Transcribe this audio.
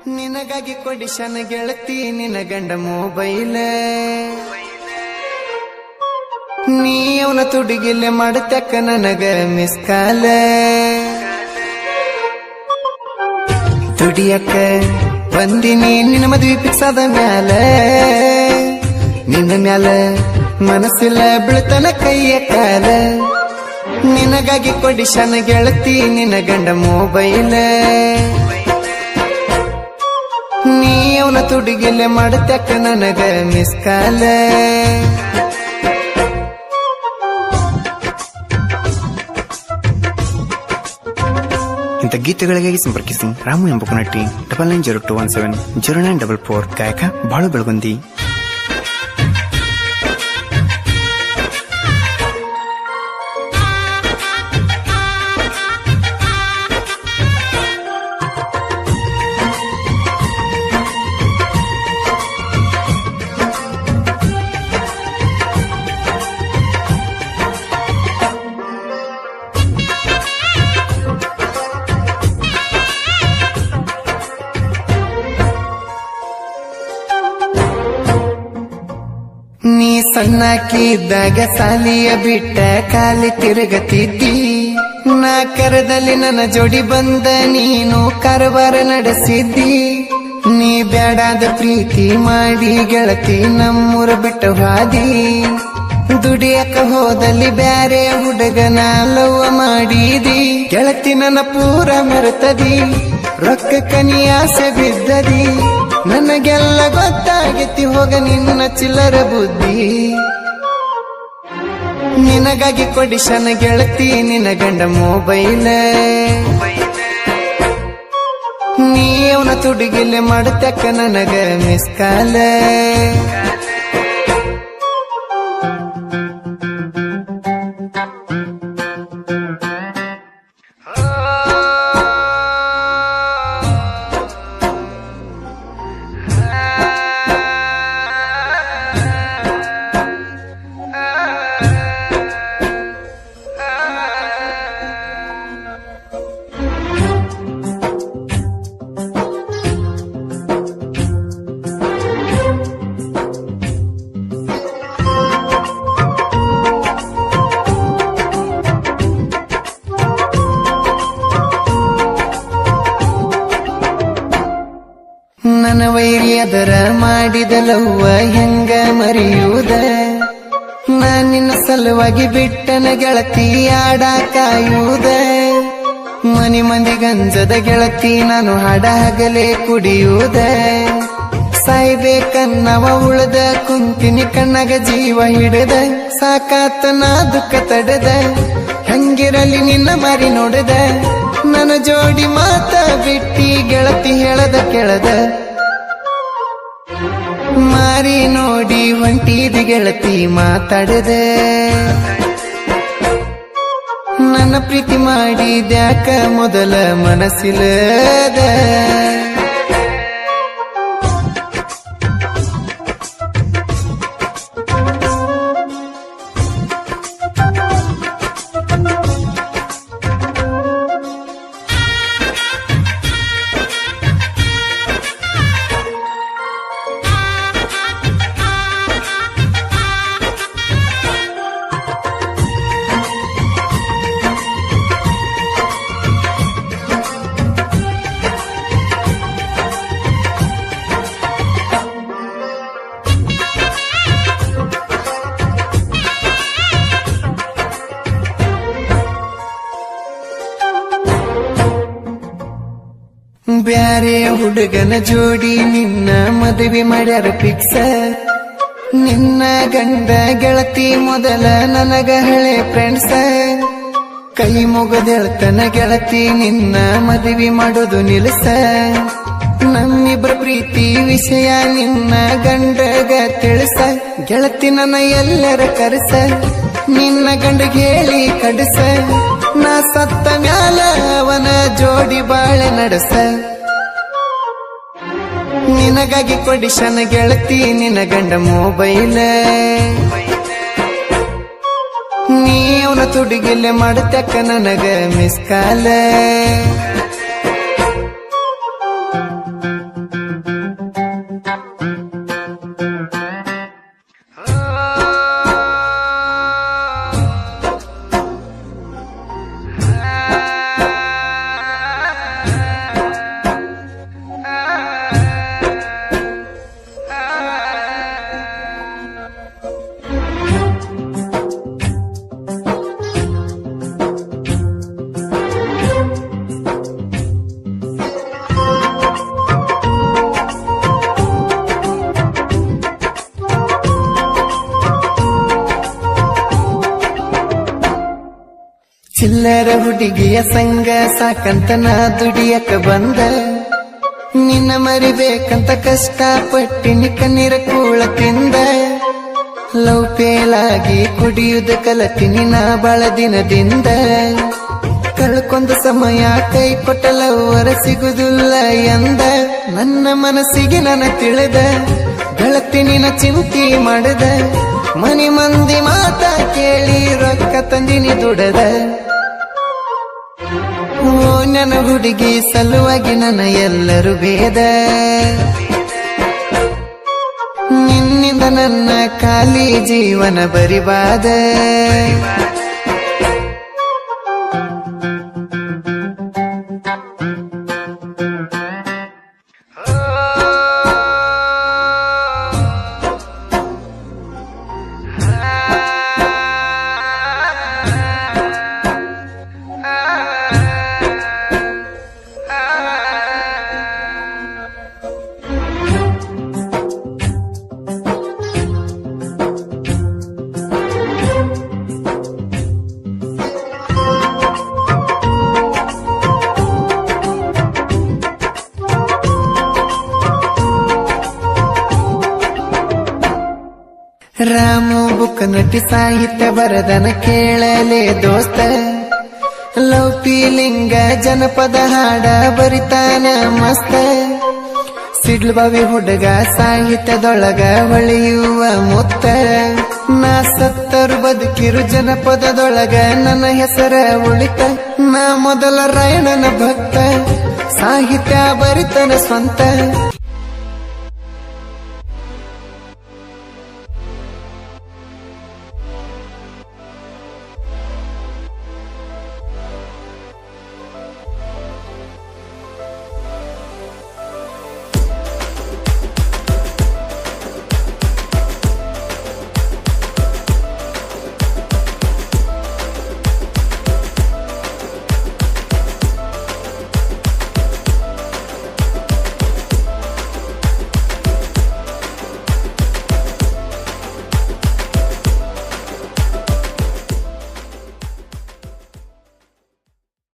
ನಿನಗಾಗಿ ಕೊಡಿಶನ ಗೆಳತಿ ನಿನ ಗಂಡ ಮೊಬೈಲ್ ನೀ ಅವನ ತುಡಿಗಿಲ್ಲೆ ಮಾಡತಕ್ಕ ನನಗ ಮಿಸ್ ಕಾಲ ತುಡಿಯಕ್ಕ ಬಂದಿನಿ ನಿನ್ನ ಮದುವೆ ಫಿಕ್ಸ್ ಆದ ಮ್ಯಾಲ ನಿನ್ನ ಮ್ಯಾಲ ಮನಸ್ಸಿಲ್ಲ ಬೀಳ್ತನ ಕೈಯ ಕಾಲ ನಿನಗಾಗಿ ಕೊಡಿಶನ ಗೆಳತಿ ನಿನ ಗಂಡ ಮೊಬೈಲ್ ನೀ ಅವನ ತುಡಿಗಿಲ್ಲೆ ಮಾಡತಕ್ಕ ನನಗ ಮಿಸ್ ಕಾಲ ಇಂಥ ಗೀತೆಗಳಿಗಾಗಿ ಸಂಪರ್ಕಿಸಿ ರಾಮು ಎಂಬ ನಟಿ 9902170944 ಗಾಯಕ ಬಾಳು ಬೆಳಗುಂದಿ. ನೀ ಸಣ್ಣಕ್ಕಿದ್ದಾಗ ಸಾಲಿಯ ಬಿಟ್ಟ ಕಾಲಿ ತಿರುಗತಿದ್ದಿ ನಾ ಕರದಲ್ಲಿ ನನ್ನ ಜೋಡಿ ಬಂದ ನೀನು ಕಾರವಾರ ನಡೆಸಿದ್ದಿ ನೀ ಬ್ಯಾಡಾದ ಪ್ರೀತಿ ಮಾಡಿ ಗೆಳತಿ ನಮ್ಮೂರ ಬಿಟ್ಟು ಹಾದಿ ದುಡಿಯಕ ಹೋದಲ್ಲಿ ಬ್ಯಾರೆ ಹುಡುಗನ ಲವ್ವ ಮಾಡಿದಿ ಗೆಳತಿ ನನ್ನ ಪೂರ ಮರೆತದಿ ರೊಕ್ಕ ನೀ ಆಸೆ ಬಿದ್ದದಿ ನನಗೆಲ್ಲ ಗೊತ್ತಾಗೈತಿ ಹೋಗ ನಿನ್ನ ಚಿಲ್ಲರ ಬುದ್ಧಿ ನಿನಗಾಗಿ ಕೊಡಿಶನ ಗೆಳತಿ ನಿನ ಗಂಡ ಮೊಬೈಲ್ ನೀ ಅವನ ತುಡಿಗಿಲ್ಲೆ ಮಾಡತಕ್ಕ ನನಗ ಮಿಸ್ ಕಾಲ ನನ್ನ ವೈರಿ ಅದರ ಮಾಡಿದಲವ್ವ ಹೆಂಗ ಮರೆಯುವುದ ನಾ ನಿನ್ನ ಸಲುವಾಗಿ ಬಿಟ್ಟನ ಗೆಳತಿ ಆಡ ಕಾಯುವುದ ಮನಿ ಮಂದಿ ಗಂಜದ ಗೆಳತಿ ನಾನು ಹಾಡ ಹಗಲೇ ಕುಡಿಯುವುದ ಸಾಯ್ಬೇಕನ್ನವ ಉಳ್ದ ಕುಂತಿನಿ ಕಣ್ಣಗ ಜೀವ ಹಿಡದ ಸಾಕಾತ ನಾ ದುಃಖ ತಡೆದ ಹಂಗಿರಲಿ ನಿನ್ನ ಮಾರಿ ನೋಡದ ನನ್ನ ಜೋಡಿ ಮಾತ ಬಿಟ್ಟಿ ಗೆಳತಿ ಹೇಳದ ಕೆಳದ ಮಾರಿ ನೋಡಿ ಹೊಂಟಿದಿ ಗೆಳತಿ ಮಾತಾಡದ ನನ್ನ ಪ್ರೀತಿ ಮಾಡಿದ್ಯಾಕ ಮೊದಲ ಮನಸ್ಸಿಲ್ಲದ ಬ್ಯಾರೆ ಹುಡುಗನ ಜೋಡಿ ನಿನ್ನ ಮದುವೆ ಮಾಡ್ಯಾರ ಫಿಕ್ಸ ನಿನ್ನ ಗಂಡ ಗೆಳತಿ ಮೊದಲ ನನಗ ಹಳೆ ಫ್ರೆಂಡ್ಸ ಕೈ ಮುಗದೆಳ್ತನ ಗೆಳತಿ ನಿನ್ನ ಮದುವೆ ಮಾಡೋದು ನಿಲ್ಸ ನಮ್ಮಿಬ್ರ ಪ್ರೀತಿ ವಿಷಯ ನಿನ್ನ ಗಂಡಗ ತಿಳಿಸ ಗೆಳತಿ ನನ್ನ ಎಲ್ಲರ ಕರೆಸ ನಿನ್ನ ಗಂಡಗೆ ಹೇಳಿ ಕಡಸ ನಾ ಸತ್ತ ಮ್ಯಾಲ ಅವನ ಜೋಡಿ ಬಾಳೆ ನಡೆಸ ನಿನಗಾಗಿ ಕೊಡಿಶನ ಗೆಳತಿ ನಿನ ಗಂಡ ಮೊಬೈಲ್ ನೀ ಅವನ ತುಡಿಗಿಲ್ಲೆ ಮಾಡತಕ್ಕ ನನಗ ಮಿಸ್ ಕಾಲ ಚಿಲ್ಲರ ಹುಡುಗಿಯ ಸಂಗ ಸಾಕಂತ ನಾ ದುಡಿಯಕ ಬಂದ ನಿನ್ನ ಮರಿಬೇಕಂತ ಕಷ್ಟಪಟ್ಟಿನಿ ಕಣ್ಣೀರ ಕೂಳ ತಿಂದ ಲವ್ ಪೇಲಾಗಿ ಕುಡಿಯುದ ಕಲತಿನಿ ನಾ ಬಾಳ ದಿನದಿಂದ ಕಳ್ಕೊಂಡ ಸಮಯ ಕೈ ಕೊಟ್ಟ ಲವ್ವರ ಸಿಗುದಿಲ್ಲ ಎಂದ ನನ್ನ ಮನಸ್ಸಿಗೆ ನನ್ನ ತಿಳಿದ ಗೆಳತಿ ನಿನ್ನ ಚಿಂತಿ ಮಾಡದ ಮನಿ ಮಂದಿ ಮಾತ ಕೇಳಿ ರೊಕ್ಕ ತಂದಿನಿ ದುಡದ ಓ ನನ್ನ ಹುಡುಗಿ ಸಲುವಾಗಿ ನನ್ನ ಎಲ್ಲರೂ ಭೇದ ನಿನ್ನಿಂದ ನನ್ನ ಖಾಲಿ ಜೀವನ ಬರಿಬಾದ ರಾಮು ಬುಕ್ ನಟಿ ಸಾಹಿತ್ಯ ಬರದನ ಕೇಳಲೆ ದೋಸ್ತ ಲವ್ ಫೀಲಿಂಗ ಜನಪದ ಹಾಡ ಬರಿತಾನ ಮಸ್ತ ಸಿಡ್ಲು ಬಾವಿ ಹುಡುಗ ಸಾಹಿತ್ಯದೊಳಗ ಹೊಳೆಯುವ ಮುತ್ತ ನಾ ಸತ್ತರು ಬದುಕಿರು ಜನಪದದೊಳಗ ನನ್ನ ಹೆಸರ ಉಳಿತ ನಾ ಮೊದಲ ರಾಯಣನ ಭಕ್ತ ಸಾಹಿತ್ಯ ಬರಿತನ ಸ್ವಂತ